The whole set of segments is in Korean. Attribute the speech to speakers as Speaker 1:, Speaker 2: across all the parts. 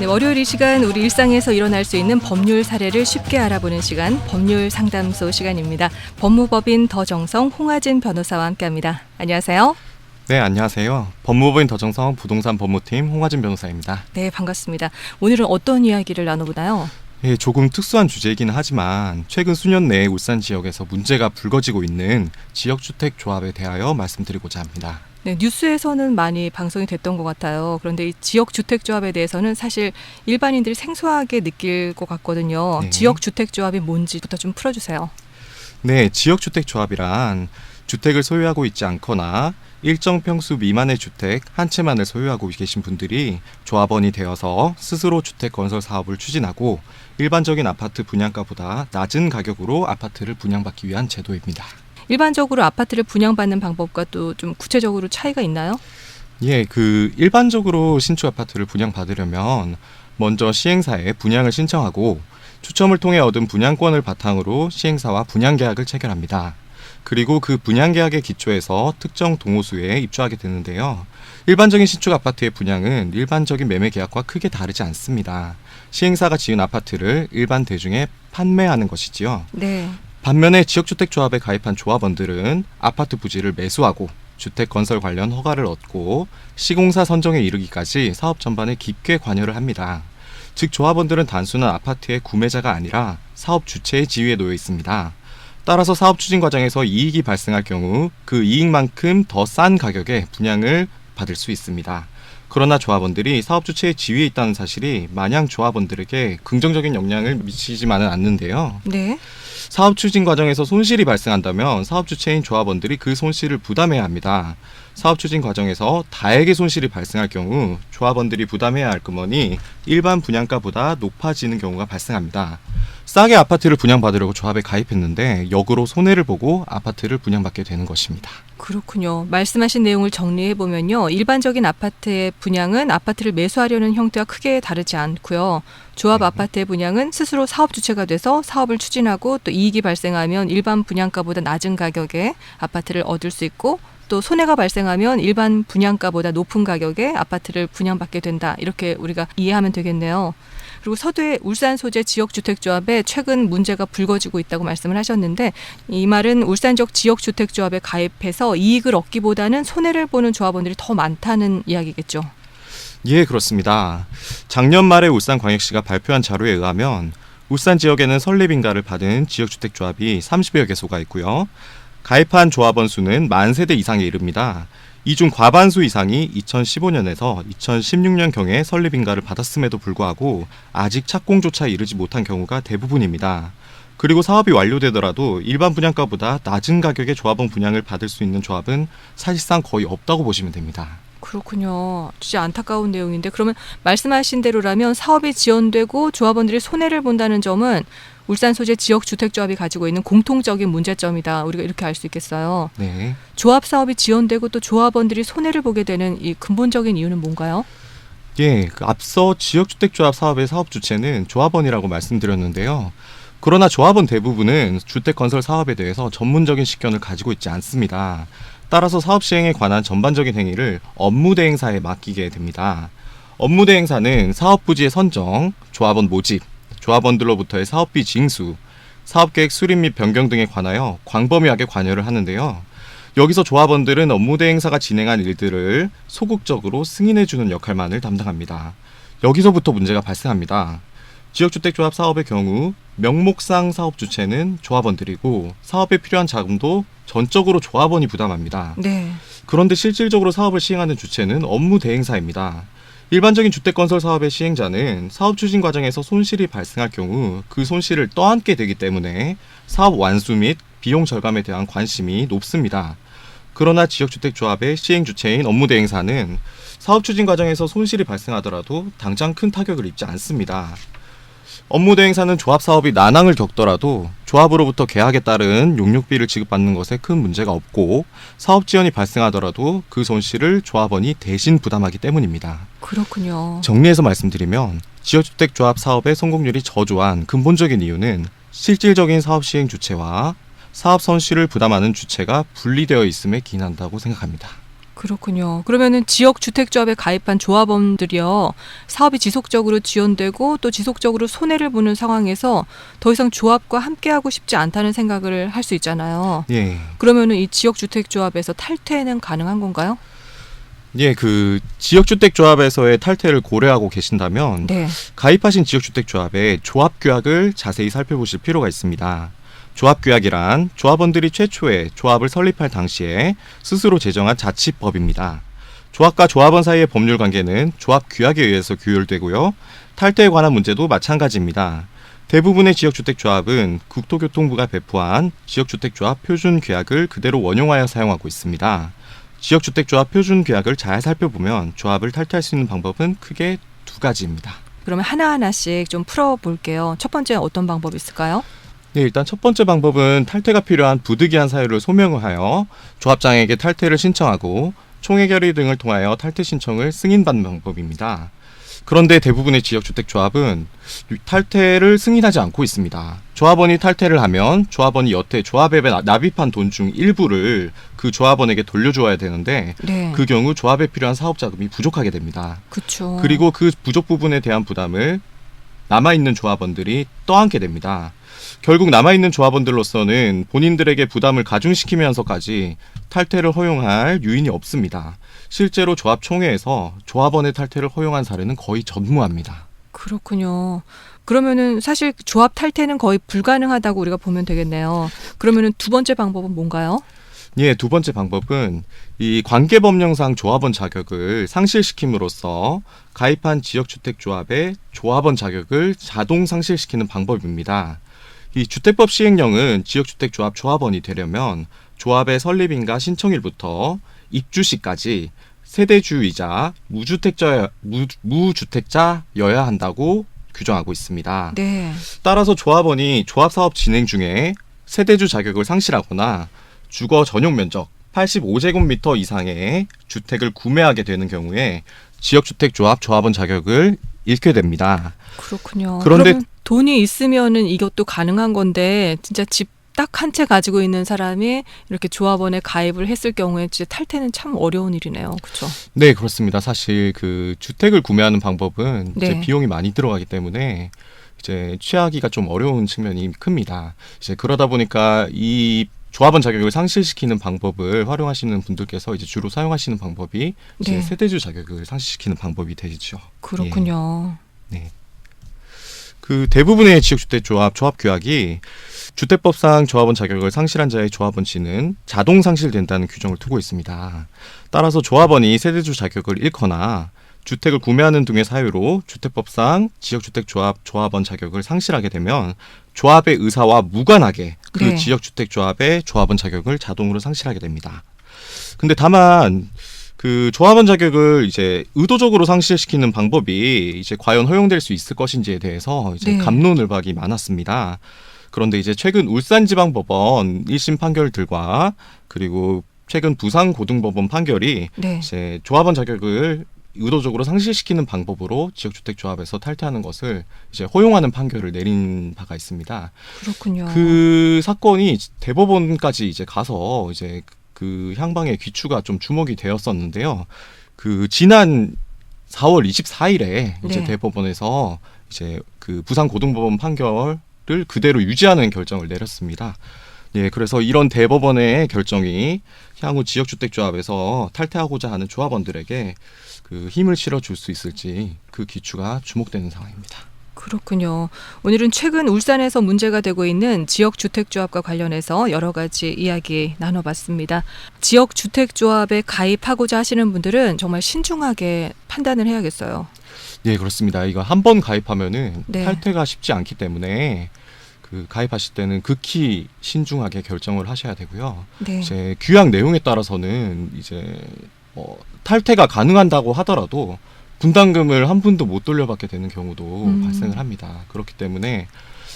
Speaker 1: 네, 월요일 이 시간 우리 일상에서 일어날 수 있는 법률 사례를 쉽게 알아보는 시간, 법률 상담소 시간입니다. 법무법인 더정성 홍하진 변호사와 함께합니다. 안녕하세요.
Speaker 2: 네, 안녕하세요. 법무법인 더정성 부동산 법무팀 홍하진 변호사입니다.
Speaker 1: 네, 반갑습니다. 오늘은 어떤 이야기를 나눠보나요?
Speaker 2: 예, 조금 특수한 주제이긴 하지만 최근 수년 내에 울산 지역에서 문제가 불거지고 있는 지역주택조합에 대하여 말씀드리고자 합니다.
Speaker 1: 네, 뉴스에서는 많이 방송이 됐던 것 같아요. 그런데 이 지역주택조합에 대해서는 사실 일반인들이 생소하게 느낄 것 같거든요.
Speaker 2: 네.
Speaker 1: 지역주택조합이 뭔지부터 좀 풀어주세요.
Speaker 2: 네, 지역주택조합이란 주택을 소유하고 있지 않거나 일정 평수 미만의 주택 한 채만을 소유하고 계신 분들이 조합원이 되어서 스스로 주택 건설 사업을 추진하고 일반적인 아파트 분양가보다 낮은 가격으로 아파트를 분양받기 위한 제도입니다.
Speaker 1: 일반적으로 아파트를 분양받는 방법과 또 좀 구체적으로 차이가 있나요?
Speaker 2: 예, 일반적으로 신축 아파트를 분양받으려면 먼저 시행사에 분양을 신청하고 추첨을 통해 얻은 분양권을 바탕으로 시행사와 분양계약을 체결합니다. 그리고 그 분양계약의 기초에서 특정 동호수에 입주하게 되는데요. 일반적인 신축 아파트의 분양은 일반적인 매매계약과 크게 다르지 않습니다. 시행사가 지은 아파트를 일반 대중에 판매하는 것이지요.
Speaker 1: 네.
Speaker 2: 반면에 지역주택조합에 가입한 조합원들은 아파트 부지를 매수하고 주택 건설 관련 허가를 얻고 시공사 선정에 이르기까지 사업 전반에 깊게 관여를 합니다. 즉 조합원들은 단순한 아파트의 구매자가 아니라 사업 주체의 지위에 놓여 있습니다. 따라서 사업 추진 과정에서 이익이 발생할 경우 그 이익만큼 더 싼 가격에 분양을 받을 수 있습니다. 그러나 조합원들이 사업 주체의 지위에 있다는 사실이 마냥 조합원들에게 긍정적인 영향을 미치지만은 않는데요.
Speaker 1: 네.
Speaker 2: 사업 추진 과정에서 손실이 발생한다면 사업 주체인 조합원들이 그 손실을 부담해야 합니다. 사업 추진 과정에서 다액의 손실이 발생할 경우 조합원들이 부담해야 할 금원이 일반 분양가보다 높아지는 경우가 발생합니다. 싸게 아파트를 분양받으려고 조합에 가입했는데 역으로 손해를 보고 아파트를 분양받게 되는 것입니다.
Speaker 1: 그렇군요. 말씀하신 내용을 정리해보면요. 일반적인 아파트의 분양은 아파트를 매수하려는 형태와 크게 다르지 않고요. 조합 아파트의 분양은 스스로 사업 주체가 돼서 사업을 추진하고 또 이익이 발생하면 일반 분양가보다 낮은 가격에 아파트를 얻을 수 있고 또 손해가 발생하면 일반 분양가보다 높은 가격에 아파트를 분양받게 된다. 이렇게 우리가 이해하면 되겠네요. 그리고 서두에 울산 소재 지역주택조합에 최근 문제가 불거지고 있다고 말씀을 하셨는데 이 말은 울산 지역 지역주택조합에 가입해서 이익을 얻기보다는 손해를 보는 조합원들이 더 많다는 이야기겠죠.
Speaker 2: 예, 그렇습니다. 작년 말에 울산광역시가 발표한 자료에 의하면 울산 지역에는 설립인가를 받은 지역주택조합이 30여 개소가 있고요. 가입한 조합원 수는 10,000세대 이상에 이릅니다. 이 중 과반수 이상이 2015년에서 2016년경에 설립인가를 받았음에도 불구하고 아직 착공조차 이르지 못한 경우가 대부분입니다. 그리고 사업이 완료되더라도 일반 분양가보다 낮은 가격의 조합원 분양을 받을 수 있는 조합은 사실상 거의 없다고 보시면 됩니다.
Speaker 1: 그렇군요. 진짜 안타까운 내용인데 그러면 말씀하신 대로라면 사업이 지연되고 조합원들이 손해를 본다는 점은 울산 소재 지역주택조합이 가지고 있는 공통적인 문제점이다. 우리가 이렇게 알 수 있겠어요.
Speaker 2: 네.
Speaker 1: 조합 사업이 지연되고 또 조합원들이 손해를 보게 되는 이 근본적인 이유는 뭔가요?
Speaker 2: 예, 앞서 지역주택조합 사업의 사업 주체는 조합원이라고 말씀드렸는데요. 그러나 조합원 대부분은 주택건설 사업에 대해서 전문적인 식견을 가지고 있지 않습니다. 따라서 사업 시행에 관한 전반적인 행위를 업무대행사에 맡기게 됩니다. 업무대행사는 사업부지의 선정, 조합원 모집, 조합원들로부터의 사업비 징수, 사업계획 수립 및 변경 등에 관하여 광범위하게 관여를 하는데요. 여기서 조합원들은 업무대행사가 진행한 일들을 소극적으로 승인해주는 역할만을 담당합니다. 여기서부터 문제가 발생합니다. 지역주택조합 사업의 경우 명목상 사업 주체는 조합원들이고 사업에 필요한 자금도 전적으로 조합원이 부담합니다.
Speaker 1: 네.
Speaker 2: 그런데 실질적으로 사업을 시행하는 주체는 업무대행사입니다. 일반적인 주택건설 사업의 시행자는 사업 추진 과정에서 손실이 발생할 경우 그 손실을 떠안게 되기 때문에 사업 완수 및 비용 절감에 대한 관심이 높습니다. 그러나 지역주택조합의 시행 주체인 업무대행사는 사업 추진 과정에서 손실이 발생하더라도 당장 큰 타격을 입지 않습니다. 업무대행사는 조합 사업이 난항을 겪더라도 조합으로부터 계약에 따른 용역비를 지급받는 것에 큰 문제가 없고 사업 지연이 발생하더라도 그 손실을 조합원이 대신 부담하기 때문입니다.
Speaker 1: 그렇군요.
Speaker 2: 정리해서 말씀드리면 지역주택조합 사업의 성공률이 저조한 근본적인 이유는 실질적인 사업 시행 주체와 사업 손실을 부담하는 주체가 분리되어 있음에 기인한다고 생각합니다.
Speaker 1: 그렇군요. 그러면은 지역주택조합에 가입한 조합원들이요, 사업이 지속적으로 지연되고 또 지속적으로 손해를 보는 상황에서 더 이상 조합과 함께하고 싶지 않다는 생각을 할 수 있잖아요.
Speaker 2: 예.
Speaker 1: 그러면은 이 지역주택조합에서 탈퇴는 가능한 건가요?
Speaker 2: 예, 그 지역주택조합에서의 탈퇴를 고려하고 계신다면
Speaker 1: 네.
Speaker 2: 가입하신 지역주택조합의 조합규약을 자세히 살펴보실 필요가 있습니다. 조합규약이란 조합원들이 최초에 조합을 설립할 당시에 스스로 제정한 자치법입니다. 조합과 조합원 사이의 법률 관계는 조합규약에 의해서 규율되고요. 탈퇴에 관한 문제도 마찬가지입니다. 대부분의 지역주택조합은 국토교통부가 배포한 지역주택조합 표준규약을 그대로 원용하여 사용하고 있습니다. 지역주택조합 표준규약을 잘 살펴보면 조합을 탈퇴할 수 있는 방법은 크게 두 가지입니다.
Speaker 1: 그러면 하나하나씩 좀 풀어볼게요. 첫 번째 어떤 방법이 있을까요?
Speaker 2: 네, 일단 첫 번째 방법은 탈퇴가 필요한 부득이한 사유를 소명하여 조합장에게 탈퇴를 신청하고 총회결의 등을 통하여 탈퇴 신청을 승인받는 방법입니다. 그런데 대부분의 지역주택조합은 탈퇴를 승인하지 않고 있습니다. 조합원이 탈퇴를 하면 조합원이 여태 조합에 납입한 돈 중 일부를 그 조합원에게 돌려주어야 되는데
Speaker 1: 네.
Speaker 2: 그 경우 조합에 필요한 사업자금이 부족하게 됩니다.
Speaker 1: 그렇죠.
Speaker 2: 그리고 그 부족 부분에 대한 부담을 남아있는 조합원들이 떠안게 됩니다. 결국 남아있는 조합원들로서는 본인들에게 부담을 가중시키면서까지 탈퇴를 허용할 유인이 없습니다. 실제로 조합 총회에서 조합원의 탈퇴를 허용한 사례는 거의 전무합니다.
Speaker 1: 그렇군요. 그러면은 사실 조합 탈퇴는 거의 불가능하다고 우리가 보면 되겠네요. 그러면은 두 번째 방법은 뭔가요?
Speaker 2: 예, 두 번째 방법은 이 관계법령상 조합원 자격을 상실시킴으로써 가입한 지역주택조합의 조합원 자격을 자동 상실시키는 방법입니다. 이 주택법 시행령은 지역주택조합 조합원이 되려면 조합의 설립일과 신청일부터 입주 시까지 세대주이자 무주택자여야 한다고 규정하고 있습니다.
Speaker 1: 네.
Speaker 2: 따라서 조합원이 조합사업 진행 중에 세대주 자격을 상실하거나 주거 전용 면적 85제곱미터 이상의 주택을 구매하게 되는 경우에 지역주택조합 조합원 자격을 잃게 됩니다.
Speaker 1: 그렇군요.
Speaker 2: 그런데
Speaker 1: 그러면 돈이 있으면은 이것도 가능한 건데 진짜 집 딱 한 채 가지고 있는 사람이 이렇게 조합원에 가입을 했을 경우에 진짜 탈퇴는 참 어려운 일이네요. 그렇죠?
Speaker 2: 네, 그렇습니다. 사실 그 주택을 구매하는 방법은
Speaker 1: 네.
Speaker 2: 이제 비용이 많이 들어가기 때문에 이제 취하기가 좀 어려운 측면이 큽니다. 이제 그러다 보니까 이 조합원 자격을 상실시키는 방법을 활용하시는 분들께서 이제 주로 사용하시는 방법이 이제
Speaker 1: 네.
Speaker 2: 세대주 자격을 상실시키는 방법이 되죠.
Speaker 1: 그렇군요.
Speaker 2: 네. 그 대부분의 지역주택조합 조합규약이 주택법상 조합원 자격을 상실한 자의 조합원치는 자동 상실된다는 규정을 두고 있습니다. 따라서 조합원이 세대주 자격을 잃거나 주택을 구매하는 등의 사유로 주택법상 지역주택조합 조합원 자격을 상실하게 되면 조합의 의사와 무관하게 그
Speaker 1: 네.
Speaker 2: 지역주택조합의 조합원 자격을 자동으로 상실하게 됩니다. 근데 다만 그 조합원 자격을 이제 의도적으로 상실시키는 방법이 이제 과연 허용될 수 있을 것인지에 대해서 이제
Speaker 1: 네.
Speaker 2: 갑론을박이 많았습니다. 그런데 이제 최근 울산지방법원 1심 판결들과 그리고 최근 부산고등법원 판결이
Speaker 1: 네.
Speaker 2: 이제 조합원 자격을 의도적으로 상실시키는 방법으로 지역주택조합에서 탈퇴하는 것을 이제 허용하는 판결을 내린 바가 있습니다.
Speaker 1: 그렇군요.
Speaker 2: 그 사건이 대법원까지 이제 가서 이제 그 향방의 귀추가 좀 주목이 되었었는데요. 그 지난 4월 24일에 이제
Speaker 1: 네.
Speaker 2: 대법원에서 이제 그 부산고등법원 판결을 그대로 유지하는 결정을 내렸습니다. 예, 그래서 이런 대법원의 결정이 향후 지역주택조합에서 탈퇴하고자 하는 조합원들에게 그 힘을 실어줄 수 있을지 그 귀추가 주목되는 상황입니다.
Speaker 1: 그렇군요. 오늘은 최근 울산에서 문제가 되고 있는 지역주택조합과 관련해서 여러 가지 이야기 나눠봤습니다. 지역주택조합에 가입하고자 하시는 분들은 정말 신중하게 판단을 해야겠어요.
Speaker 2: 예, 그렇습니다. 이거 한 번 가입하면은
Speaker 1: 네.
Speaker 2: 탈퇴가 쉽지 않기 때문에 그 가입하실 때는 극히 신중하게 결정을 하셔야 되고요.
Speaker 1: 네.
Speaker 2: 이제 규약 내용에 따라서는 이제 탈퇴가 가능한다고 하더라도 분담금을 한 푼도 못 돌려받게 되는 경우도 발생을 합니다. 그렇기 때문에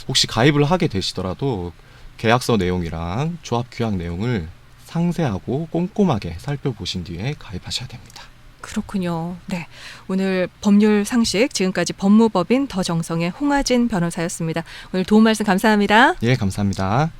Speaker 2: 혹시 가입을 하게 되시더라도 계약서 내용이랑 조합 규약 내용을 상세하고 꼼꼼하게 살펴보신 뒤에 가입하셔야 됩니다.
Speaker 1: 그렇군요. 네, 오늘 법률 상식 지금까지 법무법인 더정성의 홍하진 변호사였습니다. 오늘 도움 말씀 감사합니다.
Speaker 2: 예, 감사합니다.